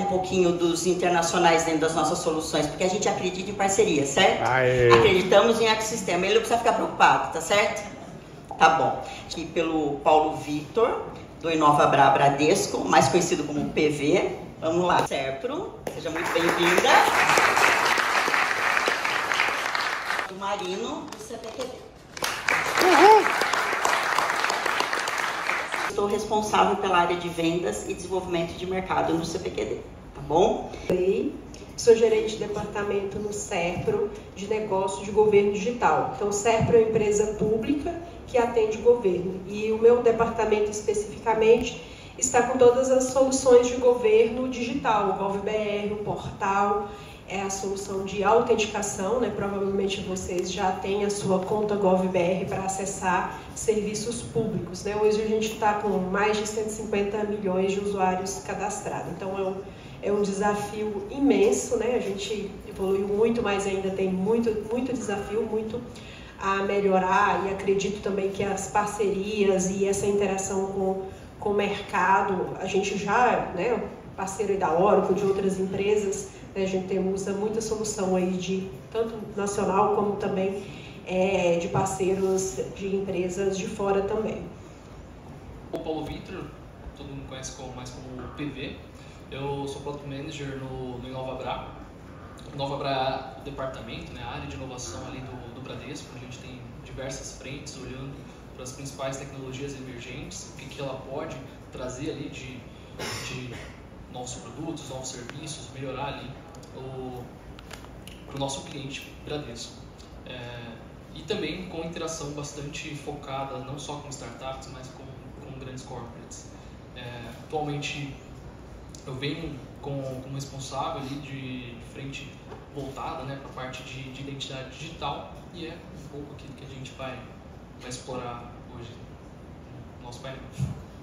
pouquinho dos internacionais dentro das nossas soluções, porque a gente acredita em parceria, certo? Aê. Acreditamos em ecossistema, ele não precisa ficar preocupado, tá certo? Tá bom. Aqui pelo Paulo Vitor, do Inovabra Bradesco, mais conhecido como PV. Vamos lá. Serpro, seja muito bem-vinda. Do Marino, do CPQD. Estou responsável pela área de vendas e desenvolvimento de mercado no CPQD, tá bom? Sou gerente de departamento no Serpro de negócios de governo digital. Então, o Serpro é uma empresa pública que atende o governo. E o meu departamento especificamente está com todas as soluções de governo digital, o GovBR, o portal, é a solução de autenticação, né? Provavelmente vocês já têm a sua conta GovBR para acessar serviços públicos, né? Hoje a gente está com mais de 150 milhões de usuários cadastrados, então é um desafio imenso, né? A gente evoluiu muito, mas ainda tem muito desafio, muito a melhorar, e acredito também que as parcerias e essa interação com o mercado, a gente já, né, parceiro da Oracle, de outras empresas, né, a gente usa muita solução aí de tanto nacional como também de parceiros de empresas de fora também. O Paulo Vitor, todo mundo conhece mais como PV. Eu sou Product Manager no Inovabra. Inovabra é o departamento, né, a área de inovação ali do Bradesco. A gente tem diversas frentes olhando para as principais tecnologias emergentes, o que ela pode trazer ali de novos produtos, novos serviços, melhorar ali para o nosso cliente Bradesco. E também com interação bastante focada, não só com startups, mas com grandes corporates. Atualmente eu venho como responsável ali de frente voltada, né, para a parte de identidade digital, e é um pouco aquilo que a gente vai explorar hoje no nosso painel.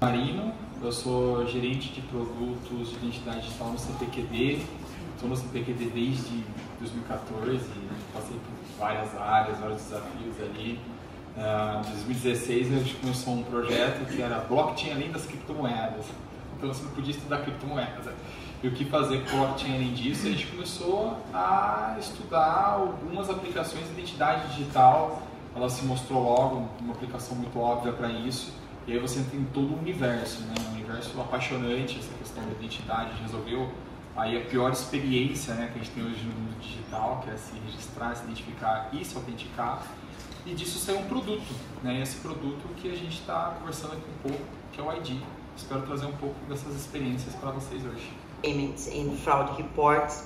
Marino, eu sou gerente de produtos de identidade digital no CPQD. Estou no CPQD desde 2014, passei por várias áreas, vários desafios ali. Em 2016 a gente começou um projeto que era blockchain além das criptomoedas. Então você não podia estudar criptomoedas. E o que fazer com blockchain além disso? A gente começou a estudar algumas aplicações de identidade digital. Ela se mostrou logo uma aplicação muito óbvia para isso. E aí você tem todo um universo, né? Um universo apaixonante, essa questão da identidade. A gente resolveu aí a pior experiência, né, que a gente tem hoje no mundo digital, que é se registrar, se identificar e se autenticar. E disso saiu um produto, né? Esse produto que a gente está conversando aqui um pouco, que é o ID. Espero trazer um pouco dessas experiências para vocês hoje. Payments and Fraud Reports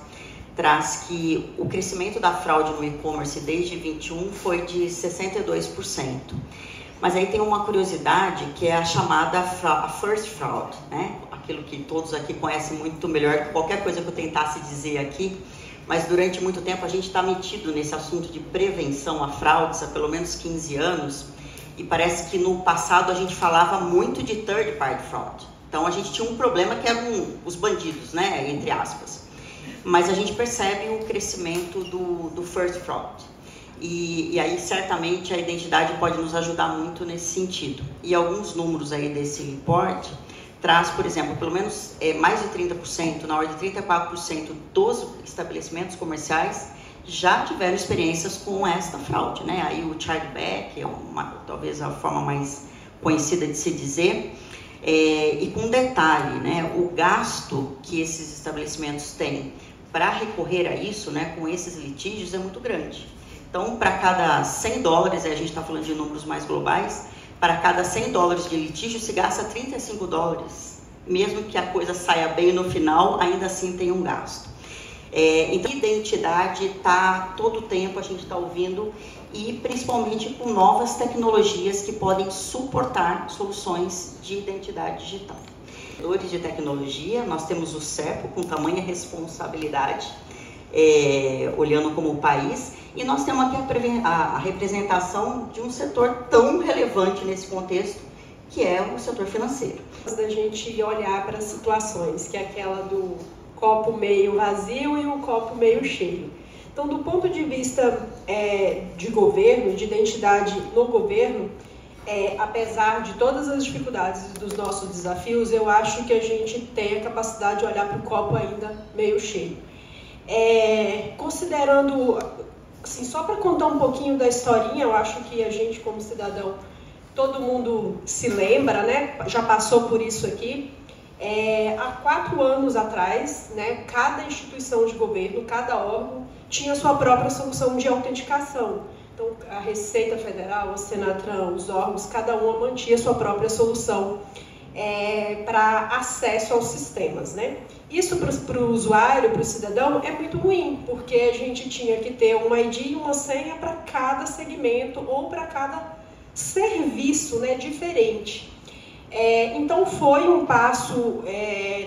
traz que o crescimento da fraude no e-commerce desde 2021 foi de 62%. Mas aí tem uma curiosidade que é a chamada first fraud, né? Aquilo que todos aqui conhecem muito melhor que qualquer coisa que eu tentasse dizer aqui. Mas durante muito tempo a gente está metido nesse assunto de prevenção a fraudes há pelo menos 15 anos. E parece que no passado a gente falava muito de third party fraud. Então a gente tinha um problema que eram os bandidos, né? Entre aspas. Mas a gente percebe o crescimento do first fraud. E aí certamente a identidade pode nos ajudar muito nesse sentido. E alguns números aí desse report traz, por exemplo, pelo menos mais de 30%, na ordem de 34% dos estabelecimentos comerciais já tiveram experiências com esta fraude, né? Aí o chargeback é talvez a forma mais conhecida de se dizer. E com detalhe, né? O gasto que esses estabelecimentos têm para recorrer a isso, né? Com esses litígios é muito grande. Então, para cada $100, a gente está falando de números mais globais, para cada $100 de litígio se gasta $35. Mesmo que a coisa saia bem no final, ainda assim tem um gasto. Então, identidade está todo o tempo, a gente está ouvindo, e principalmente com novas tecnologias que podem suportar soluções de identidade digital. De tecnologia, nós temos o Serpro com tamanha responsabilidade, olhando como país, e nós temos aqui a representação de um setor tão relevante nesse contexto, que é o setor financeiro. Da gente olhar para as situações, que é aquela do copo meio vazio e o copo meio cheio. Então, do ponto de vista de governo, de identidade no governo, apesar de todas as dificuldades dos nossos desafios, eu acho que a gente tem a capacidade de olhar para o copo ainda meio cheio. Considerando, assim, só para contar um pouquinho da historinha, eu acho que a gente, como cidadão, todo mundo se lembra, né? Já passou por isso aqui. Há 4 anos atrás, né, cada instituição de governo, cada órgão, tinha sua própria solução de autenticação. Então, a Receita Federal, a Senatran, os órgãos, cada uma mantinha sua própria solução para acesso aos sistemas, né? Isso para o usuário, para o cidadão, é muito ruim, porque a gente tinha que ter um ID e uma senha para cada segmento ou para cada serviço, né, diferente. Então foi um passo,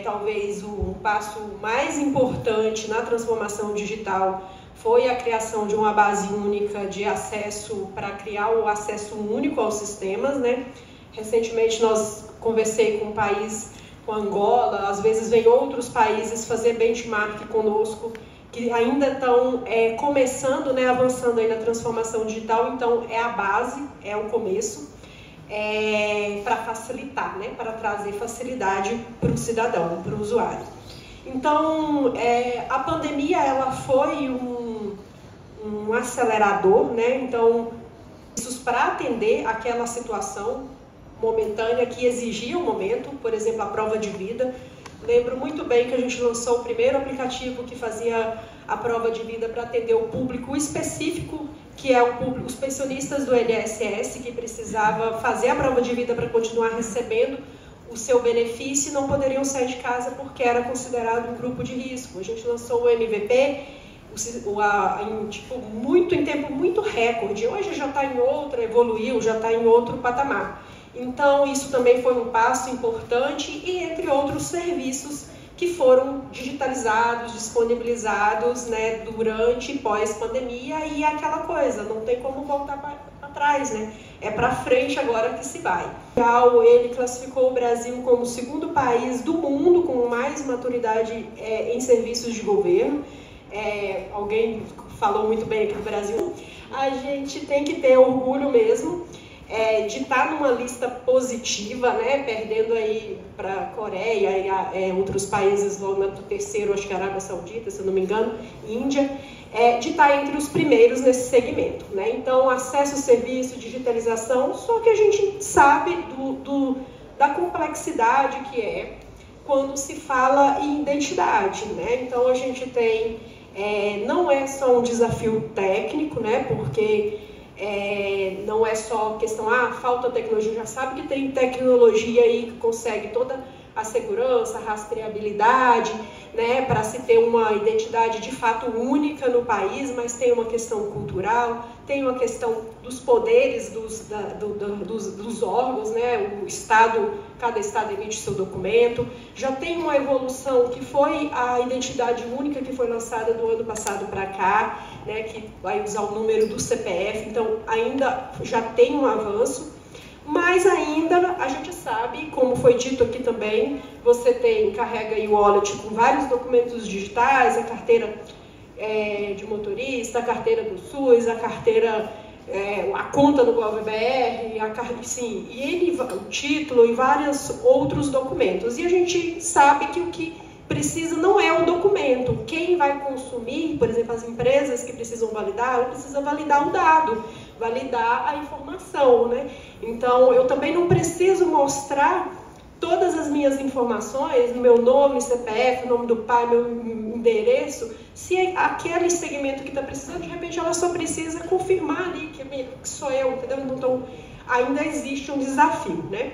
talvez um passo mais importante na transformação digital, foi a criação de uma base única de acesso, para criar o acesso único aos sistemas, né? Recentemente nós conversei com um país, com Angola, às vezes vem outros países fazer benchmark conosco, que ainda estão começando, né, avançando aí na transformação digital, então é a base, é o começo, para facilitar, né, para trazer facilidade para o cidadão, para o usuário. Então, a pandemia ela foi um acelerador, né, então, isso para atender aquela situação momentânea que exigia um momento, por exemplo, a prova de vida. Lembro muito bem que a gente lançou o primeiro aplicativo que fazia a prova de vida para atender o público específico, que é os pensionistas do INSS, que precisava fazer a prova de vida para continuar recebendo o seu benefício e não poderiam sair de casa porque era considerado um grupo de risco. A gente lançou o MVP em tempo muito recorde. Hoje já está em outra, evoluiu, já está em outro patamar. Então, isso também foi um passo importante e, entre outros serviços que foram digitalizados, disponibilizados, né, durante e pós-pandemia, e é aquela coisa, não tem como voltar para trás, né? É para frente agora que se vai. Ele classificou o Brasil como o 2º país do mundo com mais maturidade em serviços de governo. Alguém falou muito bem aqui do Brasil. A gente tem que ter orgulho mesmo de estar numa lista positiva, né, perdendo aí para a Coreia e outros países, no 3º, acho que a Arábia Saudita, se eu não me engano, Índia, de estar entre os primeiros nesse segmento, né? Então, acesso ao serviço, digitalização, só que a gente sabe da complexidade que é quando se fala em identidade, né? Então, a gente tem, não é só um desafio técnico, né, porque não é só questão, falta tecnologia, já sabe que tem tecnologia aí que consegue toda a segurança, a rastreabilidade, né, para se ter uma identidade de fato única no país, mas tem uma questão cultural, tem uma questão dos poderes dos órgãos, né, cada estado emite seu documento, já tem uma evolução que foi a identidade única que foi lançada do ano passado para cá, né, que vai usar o número do CPF, então ainda já tem um avanço, mas ainda a gente sabe, como foi dito aqui também, você carrega aí o wallet com vários documentos digitais, a carteira de motorista, a carteira do SUS, a carteira, a conta do GovBR, o título e vários outros documentos. E a gente sabe que o que precisa não é o documento. Quem vai consumir, por exemplo, as empresas que precisam validar, ela precisa validar o dado, validar a informação, né? Então, eu também não preciso mostrar todas as minhas informações, meu nome, CPF, nome do pai, meu endereço, se aquele segmento que está precisando, de repente ela só precisa confirmar ali que sou eu, entendeu? Então, ainda existe um desafio, né?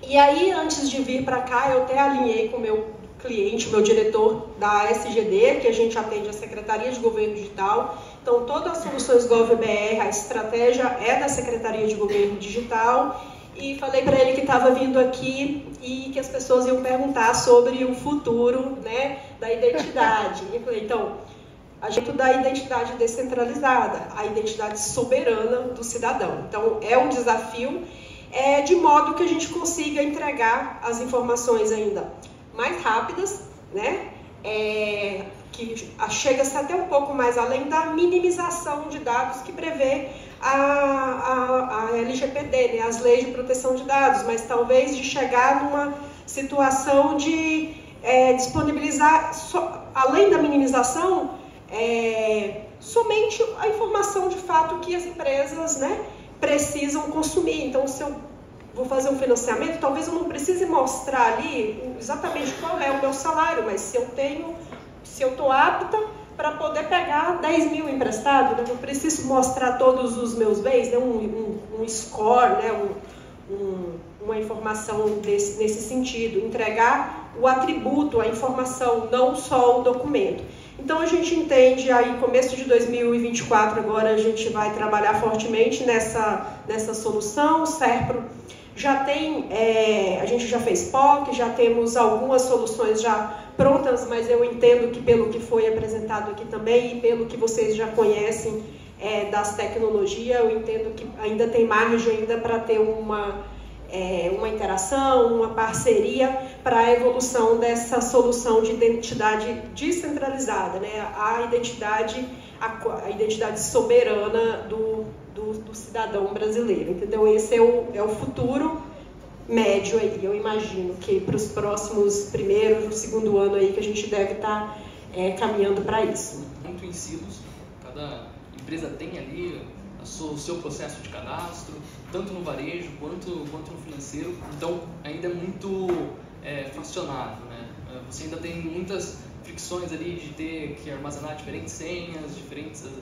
E aí, antes de vir para cá, eu até alinhei com o meu cliente, meu diretor da SGD, que a gente atende a Secretaria de Governo Digital. Então, todas as soluções GovBR, a estratégia é da Secretaria de Governo Digital. E falei para ele que estava vindo aqui e que as pessoas iam perguntar sobre o futuro, né, da identidade. E falei, então, a gente da identidade descentralizada, a identidade soberana do cidadão. Então, é um desafio, de modo que a gente consiga entregar as informações ainda mais rápidas, né, que chega-se até um pouco mais além da minimização de dados que prevê a LGPD, né, as leis de proteção de dados, mas talvez de chegar numa situação de disponibilizar, além da minimização, somente a informação de fato que as empresas, né, precisam consumir. Então, se eu vou fazer um financiamento, talvez eu não precise mostrar ali exatamente qual é o meu salário, mas se eu estou apta para poder pegar 10 mil emprestado, né, eu preciso mostrar todos os meus bens, né, um score, né, uma informação nesse sentido, entregar o atributo, a informação, não só o documento. Então, a gente entende aí, começo de 2024, agora a gente vai trabalhar fortemente nessa solução. O Serpro já tem, a gente já fez POC, já temos algumas soluções já prontas, mas eu entendo que pelo que foi apresentado aqui também e pelo que vocês já conhecem das tecnologias, eu entendo que ainda tem margem ainda para ter uma interação, uma parceria para a evolução dessa solução de identidade descentralizada, né? A identidade soberana do cidadão brasileiro, entendeu? Esse é o futuro médio aí, eu imagino que para os próximos primeiro, segundo ano aí que a gente deve estar caminhando para isso. Muito em silos, cada empresa tem ali o seu processo de cadastro, tanto no varejo quanto no financeiro, então ainda é muito fracionado, né? Você ainda tem muitas fricções ali de ter que armazenar diferentes senhas,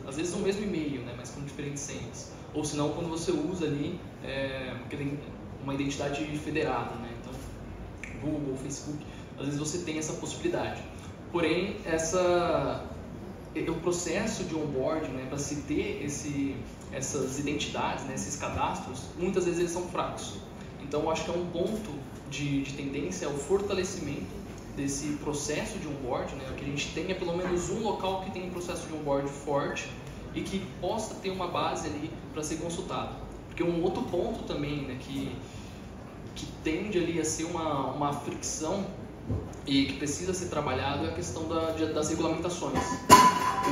às vezes o mesmo e-mail, né, mas com diferentes senhas. Ou senão quando você usa ali uma identidade federada, né? Então Google, Facebook, às vezes você tem essa possibilidade. Porém, o processo de onboarding, né, para se ter essas identidades, né, esses cadastros, muitas vezes eles são fracos. Então, eu acho que é um ponto de tendência, é o fortalecimento desse processo de onboarding, né, que a gente tenha pelo menos um local que tenha um processo de onboarding forte e que possa ter uma base ali para ser consultado. Porque um outro ponto também, né, que tende ali a ser uma fricção e que precisa ser trabalhado é a questão das regulamentações.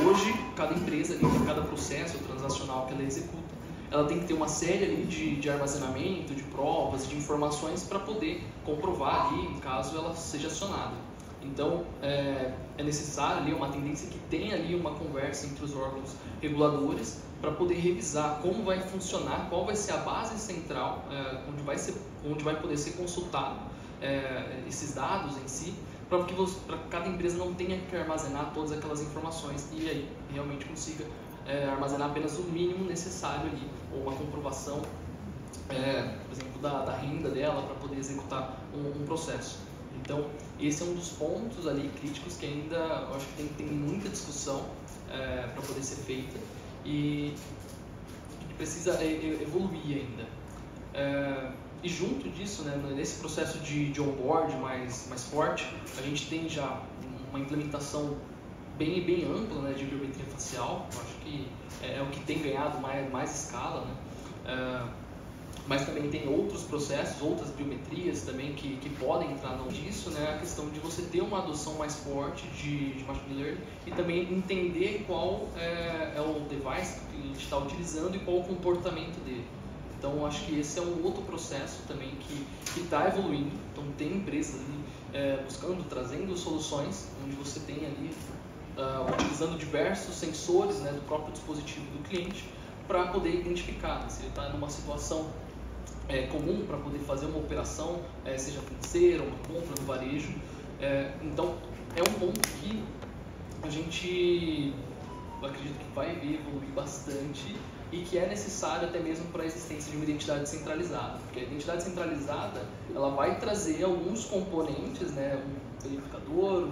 Hoje, cada empresa, ali, cada processo transacional que ela executa, ela tem que ter uma série ali de armazenamento, de provas, de informações para poder comprovar ali, em caso ela seja acionada. Então, é necessário ali uma tendência que tenha ali uma conversa entre os órgãos reguladores para poder revisar como vai funcionar, qual vai ser a base central, onde vai poder ser consultado esses dados em si, para que cada empresa não tenha que armazenar todas aquelas informações e aí realmente consiga armazenar apenas o mínimo necessário ali, ou uma comprovação, por exemplo, da renda dela para poder executar um processo. Então, esse é um dos pontos ali críticos que ainda eu acho que tem muita discussão para poder ser feita e que precisa evoluir ainda. E junto disso, né, nesse processo de onboard mais forte, a gente tem já uma implementação bem ampla, né, de biometria facial. Eu acho que é o que tem ganhado mais escala, né? Mas também tem outros processos, outras biometrias também que podem entrar disso, né? A questão de você ter uma adoção mais forte de machine learning e também entender qual é o device que a gente está utilizando e qual o comportamento dele. Então, acho que esse é um outro processo também que está evoluindo. Então, tem empresas ali buscando, trazendo soluções onde você tem ali, utilizando diversos sensores, né, do próprio dispositivo do cliente para poder identificar, né, se ele está numa situação comum para poder fazer uma operação, seja financeira, uma compra no varejo. Então, é um ponto que a gente acredito que vai ver evoluir bastante e que é necessário até mesmo para a existência de uma identidade centralizada. Porque a identidade centralizada, ela vai trazer alguns componentes, né, um verificador,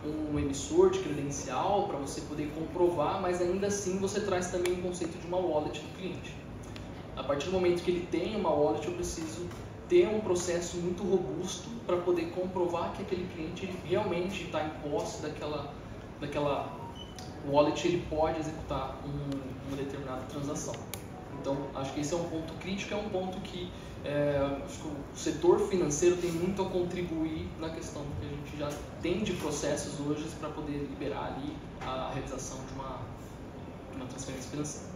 um emissor de credencial para você poder comprovar, mas ainda assim você traz também o conceito de uma wallet do cliente. A partir do momento que ele tem uma wallet, eu preciso ter um processo muito robusto para poder comprovar que aquele cliente ele realmente está em posse daquela wallet, ele pode executar uma determinada transação. Então, Então, acho que esse é um ponto crítico, é um ponto que acho que o setor financeiro tem muito a contribuir na questão, porque a gente já tem de processos hoje para poder liberar ali a realização de uma transferência financeira.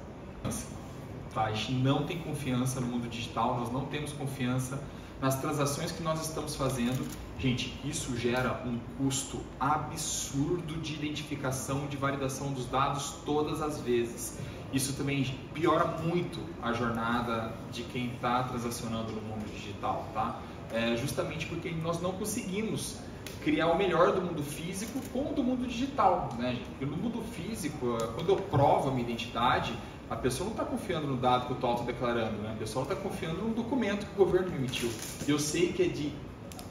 Tá, a gente não tem confiança no mundo digital, nós não temos confiança nas transações que nós estamos fazendo. Gente, isso gera um custo absurdo de identificação, de validação dos dados todas as vezes. Isso também piora muito a jornada de quem está transacionando no mundo digital, tá? Justamente porque nós não conseguimos criar o melhor do mundo físico com o do mundo digital, né, gente? Porque no mundo físico, quando eu provo a minha identidade, a pessoa não está confiando no dado que eu estou autodeclarando, né? A pessoa está confiando no documento que o governo me emitiu. Eu sei que é de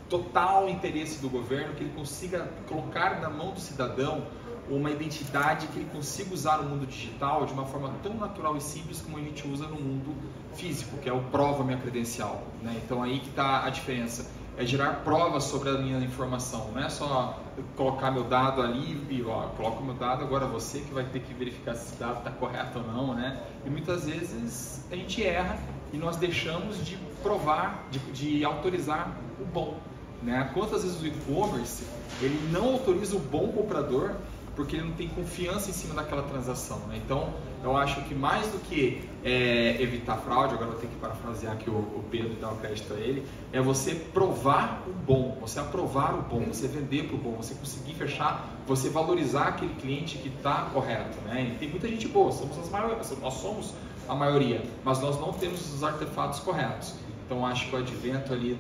total interesse do governo que ele consiga colocar na mão do cidadão uma identidade que ele consiga usar no mundo digital de uma forma tão natural e simples como a gente usa no mundo físico, que é o prova minha credencial, né? Então aí que está a diferença, é gerar provas sobre a minha informação, não é só colocar meu dado ali e ó, coloca o meu dado, agora você que vai ter que verificar se esse dado está correto ou não, né? E muitas vezes a gente erra e nós deixamos de provar, de autorizar o bom, né? Quantas vezes o e-commerce ele não autoriza o bom comprador porque ele não tem confiança em cima daquela transação, né? Então, eu acho que mais do que evitar fraude, agora eu tenho que parafrasear aqui o Pedro e dar o crédito a ele, é você provar o bom, você aprovar o bom, você vender para o bom, você conseguir fechar, você valorizar aquele cliente que está correto, né? E tem muita gente boa, nós somos a maioria, mas nós não temos os artefatos corretos. Então, acho que o advento ali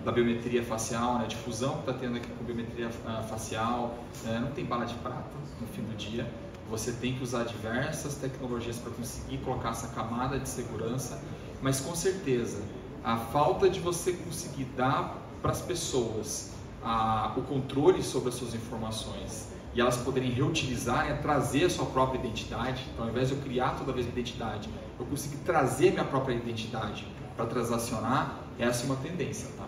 da biometria facial, né, de fusão que está tendo aqui com biometria facial, não tem bala de prata no fim do dia. Você tem que usar diversas tecnologias para conseguir colocar essa camada de segurança, mas com certeza a falta de você conseguir dar para as pessoas o controle sobre as suas informações e elas poderem reutilizar, trazer a sua própria identidade. Então, ao invés de eu criar toda vez identidade, eu conseguir trazer minha própria identidade para transacionar, essa é uma tendência, tá?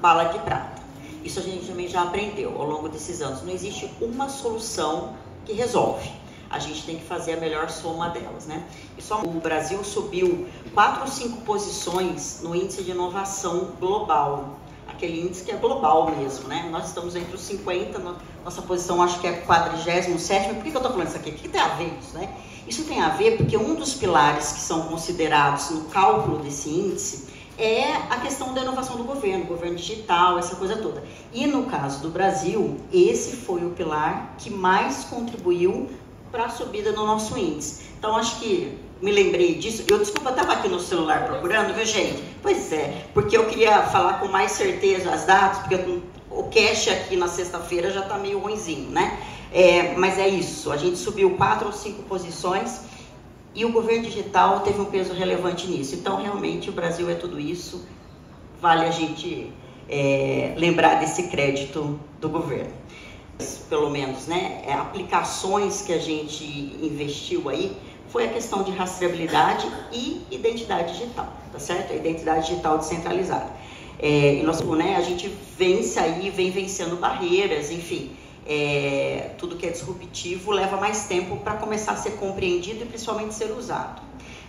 Bala de prata. Isso a gente também já aprendeu ao longo desses anos. Não existe uma solução que resolve. A gente tem que fazer a melhor soma delas, né? E só o Brasil subiu 4 ou 5 posições no índice de inovação global. Aquele índice que é global mesmo, né? Nós estamos entre os 50, nossa posição acho que é 47ª. Por que eu estou falando isso aqui? O que tem a ver isso, né? Isso tem a ver porque um dos pilares que são considerados no cálculo desse índice é a questão da inovação do governo digital, essa coisa toda. E no caso do Brasil, esse foi o pilar que mais contribuiu para a subida no nosso índice. Então, acho que me lembrei disso. Eu, desculpa, estava aqui no celular procurando, viu, gente? Pois é, porque eu queria falar com mais certeza as datas, porque o cash aqui na sexta-feira já está meio ruinzinho, né? Mas é isso, a gente subiu 4 ou 5 posições e o governo digital teve um peso relevante nisso. Então, realmente, o Brasil é tudo isso. Vale a gente lembrar desse crédito do governo. Pelo menos, né? Aplicações que a gente investiu aí foi a questão de rastreabilidade e identidade digital, tá certo? A identidade digital descentralizada. E nós, né, a gente vence aí, vem vencendo barreiras, enfim. Tudo que é disruptivo leva mais tempo para começar a ser compreendido e principalmente ser usado.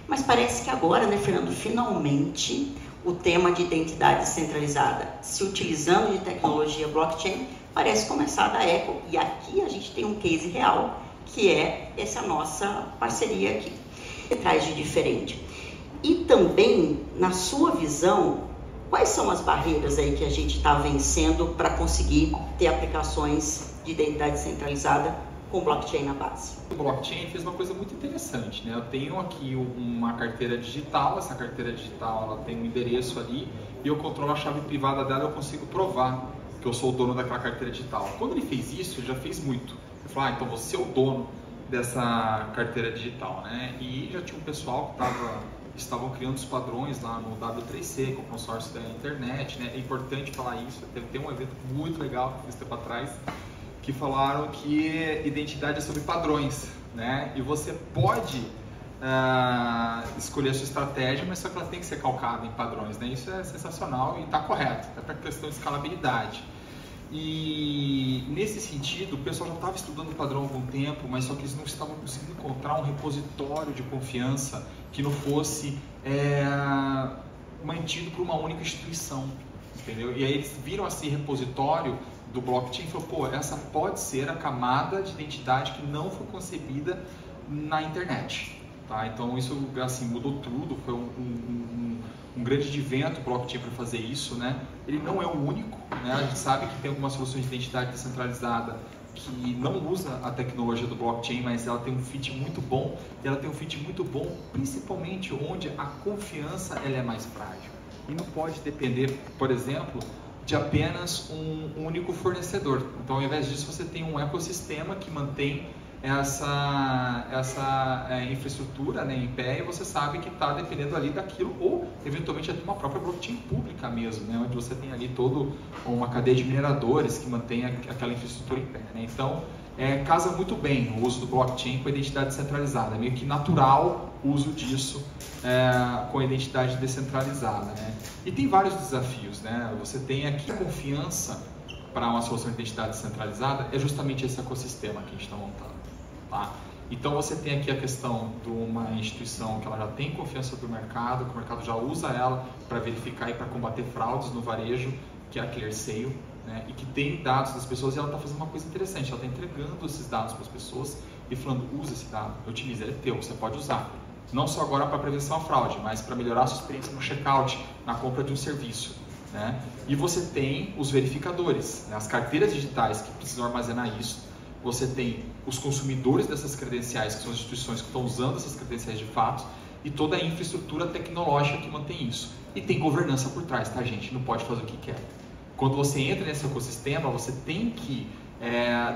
Mas parece que agora, né, Fernando, finalmente o tema de identidade descentralizada, se utilizando de tecnologia blockchain, parece começar a dar eco. E aqui a gente tem um case real, que é essa nossa parceria aqui, que traz de diferente. E também, na sua visão, quais são as barreiras aí que a gente está vencendo para conseguir ter aplicações de identidade centralizada com blockchain na base? O blockchain fez uma coisa muito interessante, né? Eu tenho aqui uma carteira digital, essa carteira digital ela tem um endereço ali e eu controlo a chave privada dela, eu consigo provar que eu sou o dono daquela carteira digital. Quando ele fez isso, ele já fez muito. Ele falou, então você é o dono dessa carteira digital, né? E já tinha um pessoal que estavam criando os padrões lá no W3C, com o consórcio da internet, né? É importante falar isso, teve um evento muito legal que eu fiz tempo atrás, que falaram que identidade é sobre padrões, né? E você pode escolher a sua estratégia, mas só que ela tem que ser calcada em padrões, né? Isso é sensacional e está correto, até para a questão de escalabilidade. E nesse sentido, o pessoal já estava estudando o padrão há algum tempo, mas só que eles não estavam conseguindo encontrar um repositório de confiança que não fosse mantido por uma única instituição, entendeu? E aí eles viram esse repositório do blockchain e falaram, pô, essa pode ser a camada de identidade que não foi concebida na internet, tá? Então isso assim mudou tudo, foi um grande advento o blockchain para fazer isso, né? Ele não é o único, né? A gente sabe que tem algumas soluções de identidade descentralizada que não usa a tecnologia do blockchain, mas ela tem um fit muito bom, e ela tem um fit muito bom principalmente onde a confiança ela é mais frágil. E não pode depender, por exemplo, de apenas um único fornecedor. Então, ao invés disso, você tem um ecossistema que mantém essa infraestrutura, né, em pé, e você sabe que está dependendo ali daquilo, ou eventualmente até uma própria blockchain pública mesmo, né, onde você tem ali toda uma cadeia de mineradores que mantém aquela infraestrutura em pé, né? Então, casa muito bem o uso do blockchain com a identidade descentralizada, é meio que natural o uso disso com a identidade descentralizada, né? E tem vários desafios, né? Você tem aqui a confiança para uma solução de identidade descentralizada, é justamente esse ecossistema que a gente está montando. Tá? Então você tem aqui a questão de uma instituição que ela já tem confiança do mercado, que o mercado já usa ela para verificar e para combater fraudes no varejo, que é a ClearSale, né? E que tem dados das pessoas, e ela está fazendo uma coisa interessante, ela está entregando esses dados para as pessoas e falando, usa esse dado, utiliza, ele é teu, você pode usar. Não só agora para prevenção à fraude, mas para melhorar a sua experiência no checkout, na compra de um serviço. Né? E você tem os verificadores, né? As carteiras digitais que precisam armazenar isso. Você tem os consumidores dessas credenciais, que são as instituições que estão usando essas credenciais de fato, e toda a infraestrutura tecnológica que mantém isso. E tem governança por trás, tá, gente? Não pode fazer o que quer. Quando você entra nesse ecossistema, você tem que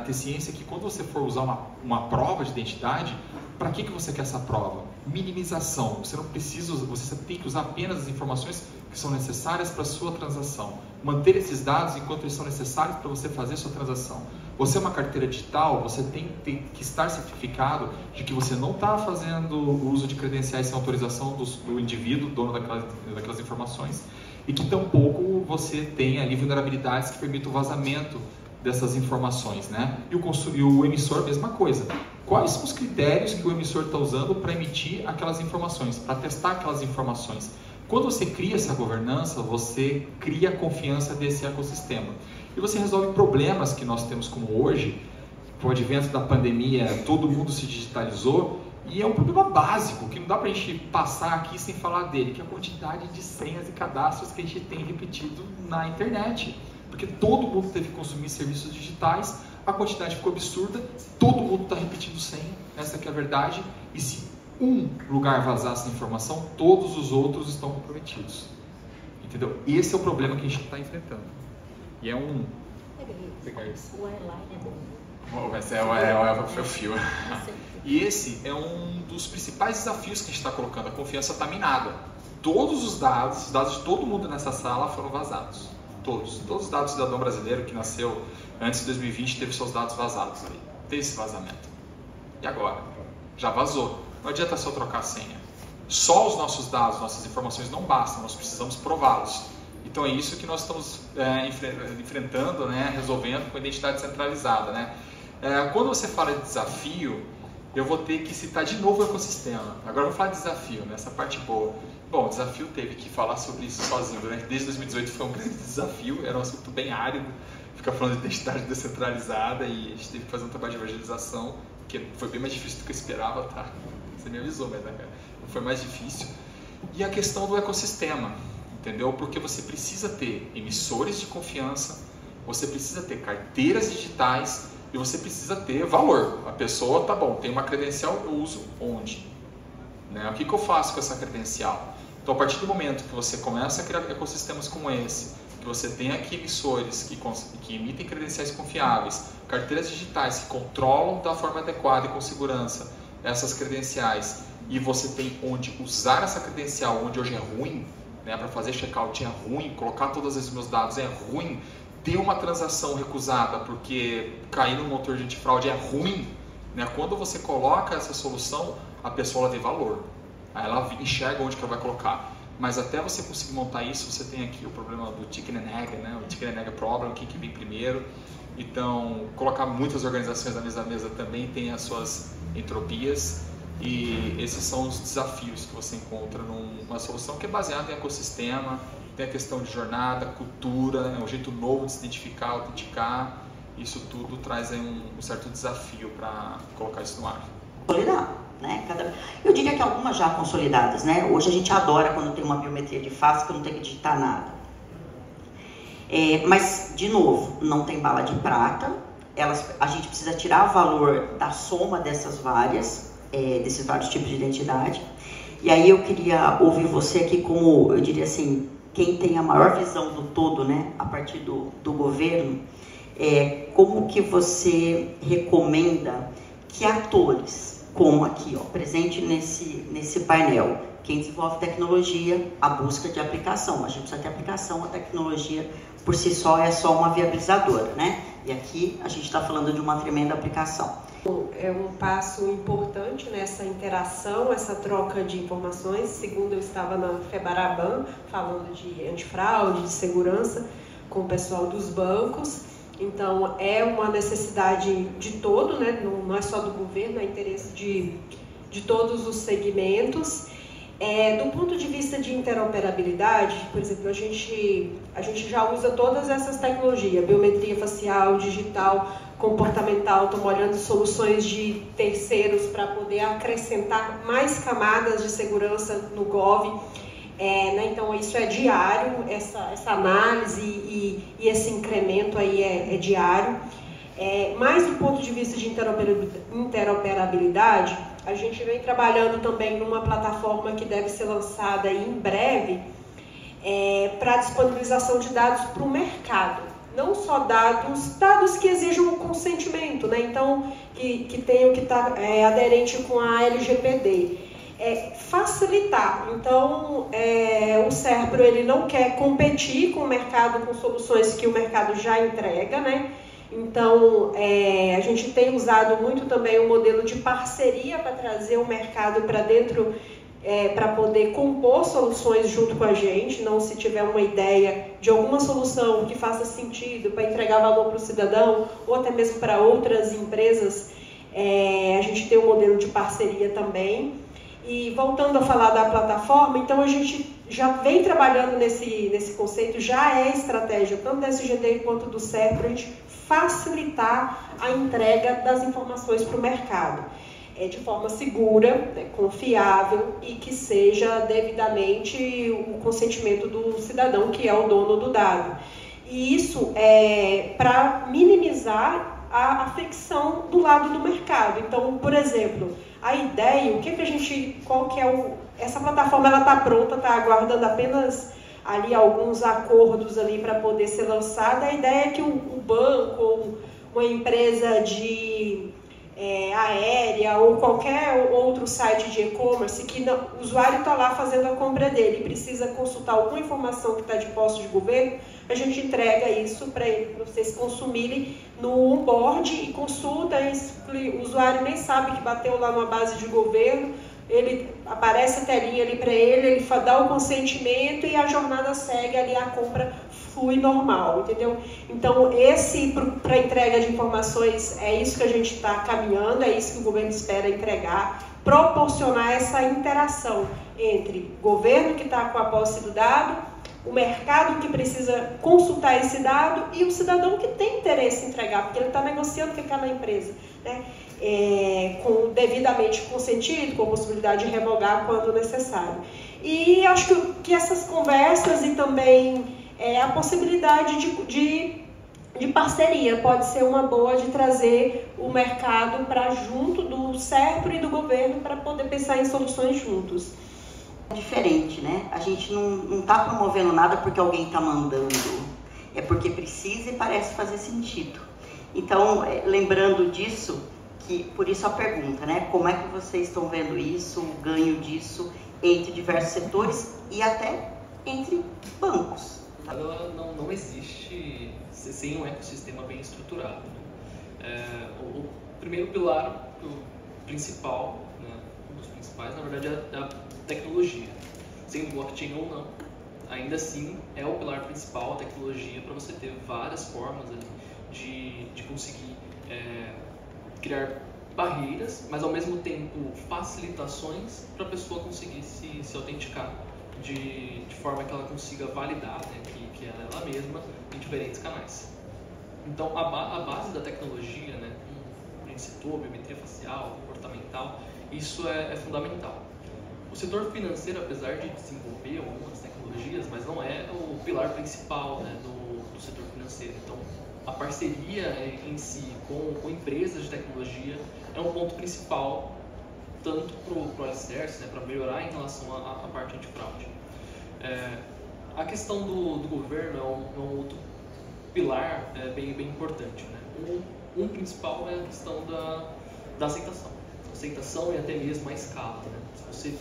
ter ciência que quando você for usar uma prova de identidade, para que você quer essa prova? Minimização. Você não precisa, você tem que usar apenas as informações que são necessárias para a sua transação. Manter esses dados enquanto eles são necessários para você fazer a sua transação. Você é uma carteira digital, você tem que estar certificado de que você não está fazendo o uso de credenciais sem autorização do indivíduo, dono daquelas informações, e que tampouco você tem ali vulnerabilidades que permitam o vazamento dessas informações, né? E o emissor, mesma coisa. Quais são os critérios que o emissor está usando para emitir aquelas informações, para testar aquelas informações? Quando você cria essa governança, você cria a confiança desse ecossistema. E você resolve problemas que nós temos como hoje, com o advento da pandemia, todo mundo se digitalizou, e é um problema básico, que não dá para a gente passar aqui sem falar dele, que é a quantidade de senhas e cadastros que a gente tem repetido na internet. Porque todo mundo teve que consumir serviços digitais, a quantidade ficou absurda, todo mundo está repetindo senha, essa que é a verdade, e se um lugar vazar essa informação, todos os outros estão comprometidos. Entendeu? Esse é o problema que a gente está enfrentando. E é um... pegar isso. O airline é bom. Mas é o fio. E esse é um dos principais desafios que a gente está colocando, a confiança está minada. Todos os dados de todo mundo nessa sala foram vazados. Todos os dados do cidadão brasileiro que nasceu antes de 2020 teve seus dados vazados ali. Teve esse vazamento. E agora? Já vazou. Não adianta só trocar a senha. Só os nossos dados, nossas informações não bastam, nós precisamos prová-los. Então é isso que nós estamos enfrentando, né, resolvendo com a identidade centralizada. Né? Quando você fala de desafio, eu vou ter que citar de novo o ecossistema. Agora eu vou falar de desafio, né, essa parte boa. Bom, o desafio teve que falar sobre isso sozinho, né? Desde 2018 foi um grande desafio, era um assunto bem árido, ficar falando de identidade descentralizada, e a gente teve que fazer um trabalho de evangelização, que foi bem mais difícil do que eu esperava, tá? Você me avisou, mas foi mais difícil. E a questão do ecossistema, entendeu? Porque você precisa ter emissores de confiança, você precisa ter carteiras digitais e você precisa ter valor. A pessoa, tá bom, tem uma credencial, eu uso onde? Né? O que eu faço com essa credencial? Então, a partir do momento que você começa a criar ecossistemas como esse, que você tem aqui emissores que emitem credenciais confiáveis, carteiras digitais que controlam da forma adequada e com segurança essas credenciais, e você tem onde usar essa credencial, onde hoje é ruim, né, para fazer checkout é ruim, colocar todos os meus dados é ruim, ter uma transação recusada porque cair no motor de antifraude é ruim, né? Quando você coloca essa solução, a pessoa ela vê valor, aí ela enxerga onde que ela vai colocar. mas até você conseguir montar isso, você tem aqui o problema do chicken and egg, né? O chicken and egg problem, o que vem primeiro. Então, colocar muitas organizações na mesma mesa também tem as suas entropias, e esses são os desafios que você encontra numa solução que é baseada em ecossistema. Tem a questão de jornada, cultura, é um jeito novo de se identificar, autenticar. Isso tudo traz aí um certo desafio para colocar isso no ar. Consolidar, né? Eu diria que algumas já consolidadas, né? Hoje a gente adora quando tem uma biometria de face que eu não tenho que digitar nada. Mas, de novo, não tem bala de prata. A gente precisa tirar o valor da soma desses vários tipos de identidade. E aí eu queria ouvir você aqui como, eu diria assim, quem tem a maior visão do todo, né, a partir do governo, como que você recomenda que atores, como aqui, ó, presente nesse painel, quem desenvolve tecnologia, a busca de aplicação. A gente precisa ter aplicação, a tecnologia por si só é só uma viabilizadora, né? E aqui a gente está falando de uma tremenda aplicação. É um passo importante nessa interação, essa troca de informações. Segundo, eu estava na Febaraban falando de antifraude, de segurança com o pessoal dos bancos. Então, é uma necessidade de todo, né? Não é só do governo, é interesse de todos os segmentos. Do ponto de vista de interoperabilidade, por exemplo, a gente já usa todas essas tecnologias, biometria facial, digital, comportamental, estamos olhando soluções de terceiros para poder acrescentar mais camadas de segurança no Gov. Então, isso é diário, essa análise e esse incremento aí é diário. Mas do ponto de vista de interoperabilidade, a gente vem trabalhando também numa plataforma que deve ser lançada aí em breve para disponibilização de dados para o mercado. Não só dados que exijam o consentimento, né? Então, que tenham que estar aderente com a LGPD. Facilitar. Então, o SERPRO ele não quer competir com o mercado com soluções que o mercado já entrega, né? Então, a gente tem usado muito também o modelo de parceria para trazer o mercado para dentro, para poder compor soluções junto com a gente. Não, se tiver uma ideia de alguma solução que faça sentido para entregar valor para o cidadão ou até mesmo para outras empresas, a gente tem um modelo de parceria também. E voltando a falar da plataforma, então a gente já vem trabalhando nesse conceito, já é estratégia tanto da SGD quanto do SERPRO, a gente facilitar a entrega das informações para o mercado. De forma segura, confiável e que seja devidamente o consentimento do cidadão, que é o dono do dado. E isso é para minimizar a fricção do lado do mercado. Então, por exemplo, a ideia, essa plataforma ela está pronta, está aguardando apenas ali alguns acordos ali para poder ser lançada. A ideia é que o banco ou uma empresa de aérea ou qualquer outro site de e-commerce que o usuário está lá fazendo a compra dele e precisa consultar alguma informação que está de posse de governo, a gente entrega isso para vocês consumirem no onboard e consulta, o usuário nem sabe que bateu lá numa base de governo, ele aparece a telinha ali para ele dá o consentimento e a jornada segue ali, a compra flui normal, entendeu? Então, para entrega de informações, é isso que a gente está caminhando, é isso que o governo espera entregar, proporcionar essa interação entre o governo que está com a posse do dado, o mercado que precisa consultar esse dado e o cidadão que tem interesse em entregar, porque ele está negociando com aquela empresa, né? Devidamente consentido, com a possibilidade de revogar quando necessário. E acho que essas conversas e também a possibilidade de parceria pode ser uma boa de trazer o mercado para junto do SERPRO e do governo para poder pensar em soluções juntos. É diferente, né? A gente não está promovendo nada porque alguém está mandando, é porque precisa e parece fazer sentido. Então, lembrando disso, por isso a pergunta, né? Como é que vocês estão vendo isso, o ganho disso entre diversos setores e até entre bancos? Não existe sem um ecossistema bem estruturado. O primeiro pilar, o principal, né, um dos principais, na verdade, é a tecnologia. sendo blockchain ou não, ainda assim é o pilar principal, a tecnologia, para você ter várias formas ali de conseguir criar barreiras, mas ao mesmo tempo facilitações para a pessoa conseguir se autenticar de forma que ela consiga validar, né, que ela é ela mesma em diferentes canais. Então a base da tecnologia, né, como a gente citou, biometria facial, comportamental, isso é fundamental. O setor financeiro, apesar de desenvolver algumas tecnologias, mas não é o pilar principal, né, do setor financeiro. Então a parceria em si com empresas de tecnologia é um ponto principal, tanto para o alicerce, né, para melhorar em relação à parte antifraude. A questão do governo é um outro pilar bem importante, né? Um principal é a questão da aceitação. Aceitação e até mesmo a escala, né? Se você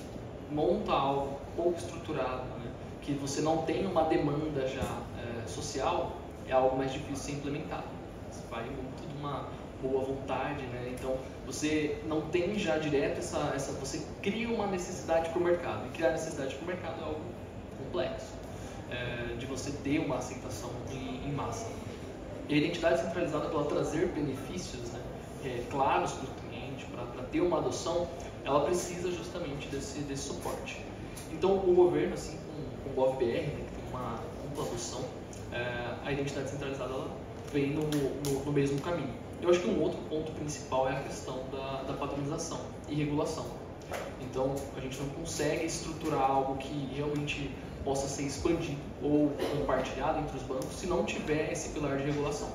monta algo pouco estruturado, né, que você não tem uma demanda já social, é algo mais difícil de ser implementado. Você vai muito de uma boa vontade, né? Então você não tem já direto você cria uma necessidade para o mercado, e criar necessidade para o mercado é algo complexo, de você ter uma aceitação em massa. E a identidade centralizada, para ela trazer benefícios, né, claros para o cliente, para ter uma adoção, ela precisa justamente desse suporte. Então o governo, assim com o GovBR, né, que tem uma ampla adoção, a identidade centralizada ela vem no mesmo caminho. Eu acho que um outro ponto principal é a questão da padronização e regulação. Então, a gente não consegue estruturar algo que realmente possa ser expandido ou compartilhado entre os bancos se não tiver esse pilar de regulação.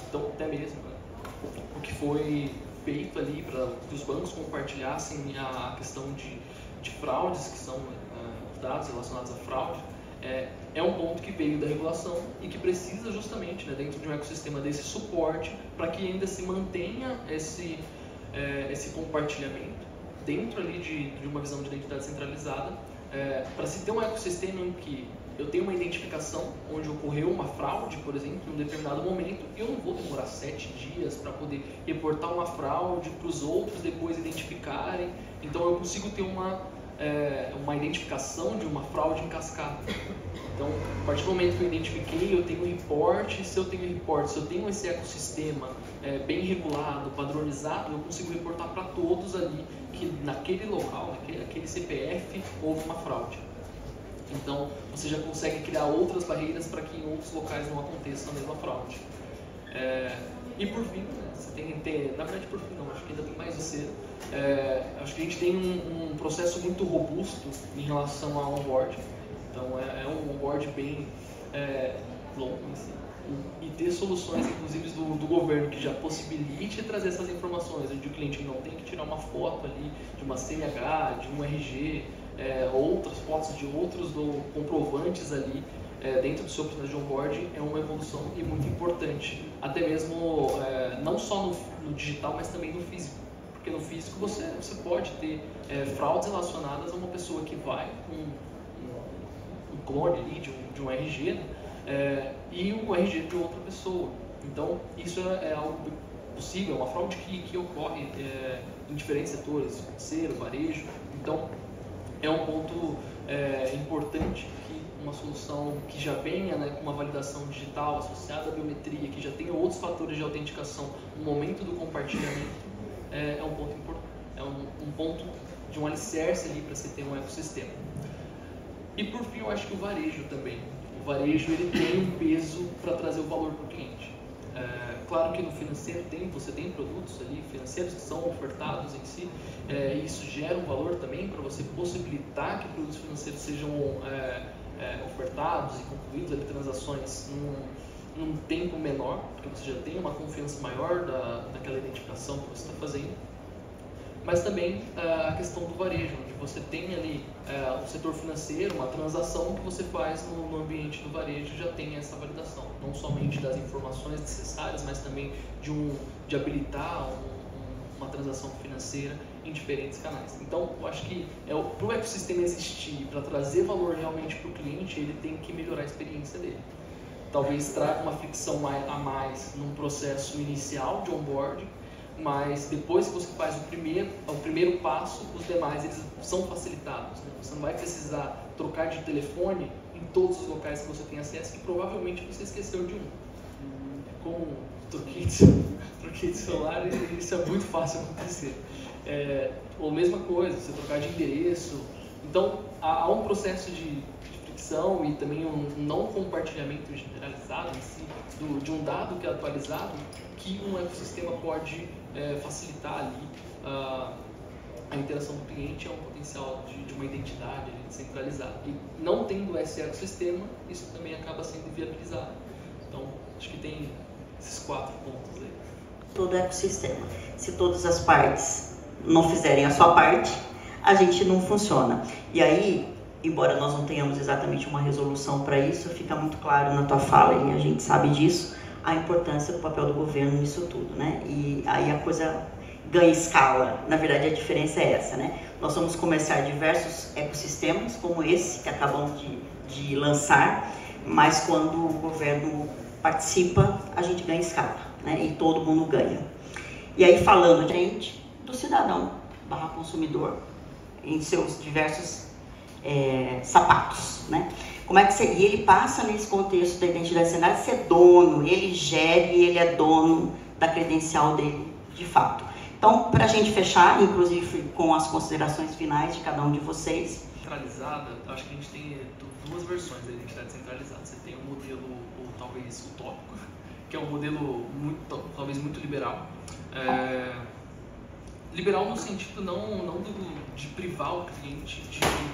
Então, até mesmo, né, o que foi feito ali para que os bancos compartilhassem a questão de fraudes, que são os dados relacionados à fraude, é um ponto que veio da regulação e que precisa justamente, né, dentro de um ecossistema desse suporte para que ainda se mantenha esse compartilhamento dentro ali de uma visão de identidade centralizada, para se ter um ecossistema em que eu tenho uma identificação onde ocorreu uma fraude, por exemplo, em um determinado momento, e eu não vou demorar 7 dias para poder reportar uma fraude para os outros depois identificarem. Então eu consigo ter uma identificação de uma fraude em cascata. Então, a partir do momento que eu identifiquei, eu tenho um reporte. Se eu tenho reporte, se eu tenho esse ecossistema bem regulado, padronizado, eu consigo reportar para todos ali que naquele local, naquele CPF, houve uma fraude. Então, você já consegue criar outras barreiras para que em outros locais não aconteça a mesma fraude. E por fim, né, você tem que ter, na verdade por fim não, acho que ainda tem mais de ser, acho que a gente tem um processo muito robusto em relação ao onboarding. Então é um onboarding bem longo em si. E ter soluções, inclusive do governo, que já possibilite trazer essas informações, onde o cliente não tem que tirar uma foto ali de uma CNH, de um RG, outras fotos de outros comprovantes ali dentro do seu processo de onboarding, é uma evolução e muito importante, até mesmo não só no digital, mas também no físico, porque no físico você pode ter fraudes relacionadas a uma pessoa que vai com um clone ali de um RG, né, e um RG de outra pessoa. Então isso é algo possível, é uma fraude que ocorre em diferentes setores, financeiro, varejo. Então é um ponto importante que uma solução que já venha, né, com uma validação digital associada à biometria, que já tenha outros fatores de autenticação no momento do compartilhamento, é um ponto importante, é um ponto de um alicerce ali para você ter um ecossistema. E por fim, eu acho que o varejo também. O varejo ele tem um peso para trazer o valor para o cliente. Claro que no financeiro você tem produtos ali financeiros que são ofertados em si, e isso gera um valor também para você possibilitar que produtos financeiros sejam ofertados e concluídos ali, transações num tempo menor, porque você já tem uma confiança maior daquela identificação que você está fazendo. Mas também a questão do varejo, onde você tem ali o setor financeiro, uma transação que você faz no ambiente do varejo já tem essa validação, não somente das informações necessárias, mas também de habilitar uma transação financeira em diferentes canais. Então, eu acho que para o ecossistema existir, para trazer valor realmente para o cliente, ele tem que melhorar a experiência dele. Talvez traga uma fricção a mais num processo inicial de onboarding, mas depois que você faz o primeiro passo, os demais eles são facilitados, né? Você não vai precisar trocar de telefone em todos os locais que você tem acesso, que provavelmente você esqueceu de um. Como troquei de celular, isso é muito fácil acontecer. Ou mesma coisa, você trocar de endereço. Então, há um processo de fricção e também um não compartilhamento generalizado em si, de um dado que é atualizado, que um ecossistema pode facilitar ali a interação do cliente, é um potencial de uma identidade descentralizada. E não tendo esse ecossistema, isso também acaba sendo viabilizado. Então, acho que tem esses 4 pontos aí. Todo ecossistema. Se todas as partes não fizerem a sua parte, a gente não funciona. E aí, embora nós não tenhamos exatamente uma resolução para isso, fica muito claro na tua fala, e a gente sabe disso, a importância do papel do governo nisso tudo, né? E aí a coisa ganha escala. Na verdade, a diferença é essa, né? Nós vamos começar diversos ecossistemas, como esse que acabamos de lançar, mas quando o governo participa, a gente ganha escala, né? E todo mundo ganha. E aí, falando do cidadão / consumidor em seus diversos sapatos, né? Como é que e ele passa nesse contexto da identidade centralizada ser dono, ele gere e ele é dono da credencial dele de fato. Então, para a gente fechar, inclusive com as considerações finais de cada um de vocês. Centralizada, acho que a gente tem 2 versões da identidade centralizada. Você tem um modelo, ou talvez utópico, que é um modelo talvez muito liberal. Liberal no sentido não de privar o cliente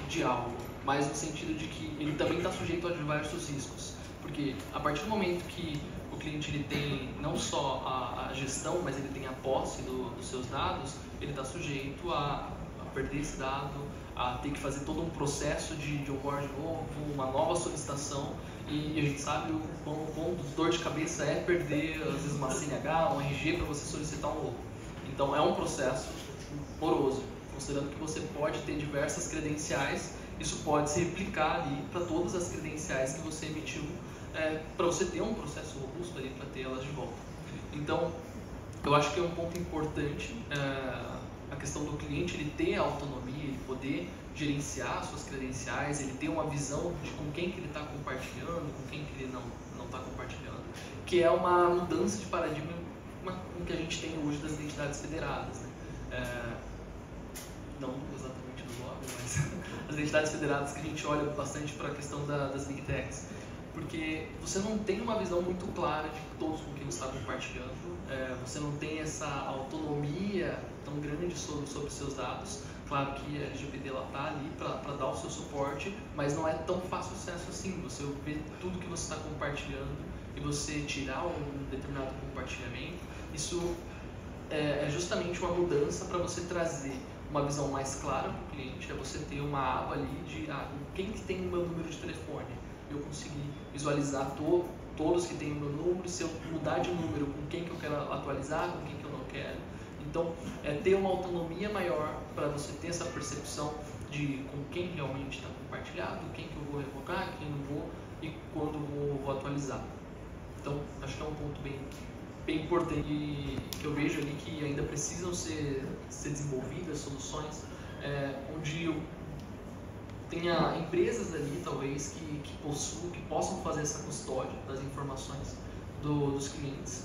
de algo, mas no sentido de que ele também está sujeito a diversos riscos. Porque a partir do momento que o cliente ele tem não só a gestão, mas ele tem a posse dos seus dados, ele está sujeito a perder esse dado, a ter que fazer todo um processo de onboard novo, uma nova solicitação, e a gente sabe o quão dor de cabeça é perder, às vezes, uma CNH, um RG para você solicitar um novo. Então, é um processo moroso, considerando que você pode ter diversas credenciais, isso pode se replicar ali para todas as credenciais que você emitiu, para você ter um processo robusto ali para ter elas de volta. Então, eu acho que é um ponto importante a questão do cliente ele ter a autonomia, ele poder gerenciar suas credenciais, ele ter uma visão de com quem que ele está compartilhando, com quem que ele não está compartilhando, que é uma mudança de paradigma com que a gente tem hoje das identidades federadas, né? Não exatamente do nome, mas as identidades federadas que a gente olha bastante para a questão das Big Techs, porque você não tem uma visão muito clara de todos com quem você está compartilhando, você não tem essa autonomia tão grande sobre os seus dados. Claro que a LGPD está ali para dar o seu suporte, mas não é tão fácil acesso assim. Você vê tudo que você está compartilhando e você tirar um determinado compartilhamento, isso é justamente uma mudança para você trazer uma visão mais clara para o cliente, é você ter uma aba ali de quem que tem o meu número de telefone, eu conseguir visualizar todos que têm o meu número, se eu mudar de número, com quem que eu quero atualizar, com quem que eu não quero. Então, ter uma autonomia maior para você ter essa percepção de com quem realmente está compartilhado, quem que eu vou revogar, quem não vou e quando vou atualizar. Então, acho que é um ponto bem importante que eu vejo ali que ainda precisam ser desenvolvidas soluções onde tenha empresas ali, talvez, que possam fazer essa custódia das informações dos clientes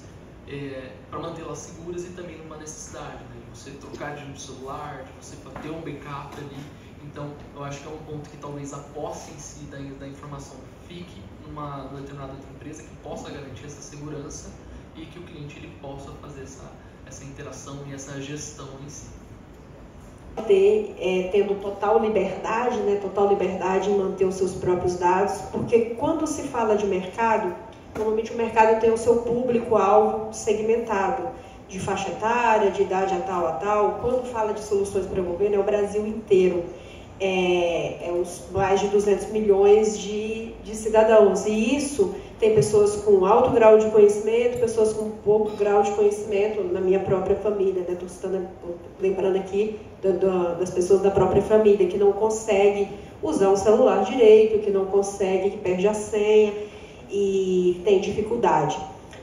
para mantê-las seguras e também numa necessidade, né? De você trocar de um celular, de você ter um backup ali. Então, eu acho que é um ponto que talvez a posse em si da informação fique numa determinada outra empresa que possa garantir essa segurança e que o cliente ele possa fazer essa interação e essa gestão em si. Tendo total liberdade, né, total liberdade em manter os seus próprios dados, porque quando se fala de mercado, normalmente o mercado tem o seu público-alvo segmentado, de faixa etária, de idade a tal. Quando fala de soluções para o governo, é o Brasil inteiro. Os mais de 200 milhões de cidadãos. E isso tem pessoas com alto grau de conhecimento, pessoas com pouco grau de conhecimento, na minha própria família, né? Estou lembrando aqui das pessoas da própria família, que não consegue usar um celular direito, que não consegue, que perde a senha e tem dificuldade.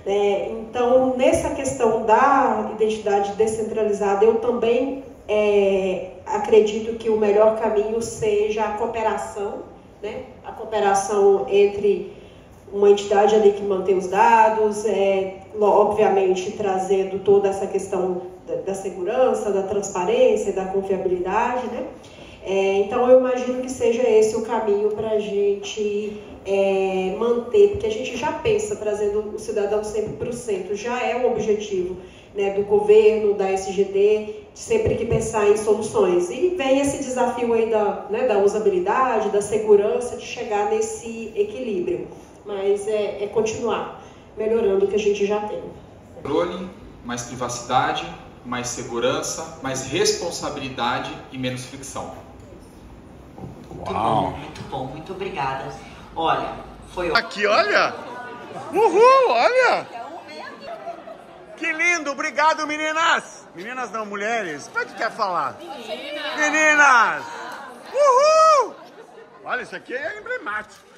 Então, nessa questão da identidade descentralizada, eu também acredito que o melhor caminho seja a cooperação né? A cooperação entre uma entidade ali que mantém os dados, obviamente trazendo toda essa questão da segurança, da transparência, da confiabilidade, né? Então eu imagino que seja esse o caminho para a gente manter, porque a gente já pensa trazendo o cidadão sempre para o centro, já é um objetivo, né, do governo, da SGD, sempre que pensar em soluções. E vem esse desafio aí da usabilidade, da segurança, de chegar nesse equilíbrio. Mas é continuar melhorando o que a gente já tem. Controle, mais privacidade, mais segurança, mais responsabilidade e menos fricção. Muito bom, muito bom, muito obrigada. Olha, foi aqui, olha! Uhul, olha! Que lindo, obrigado, meninas! Meninas não, mulheres. Como é que quer falar? Meninas! Uhul! Olha, isso aqui é emblemático.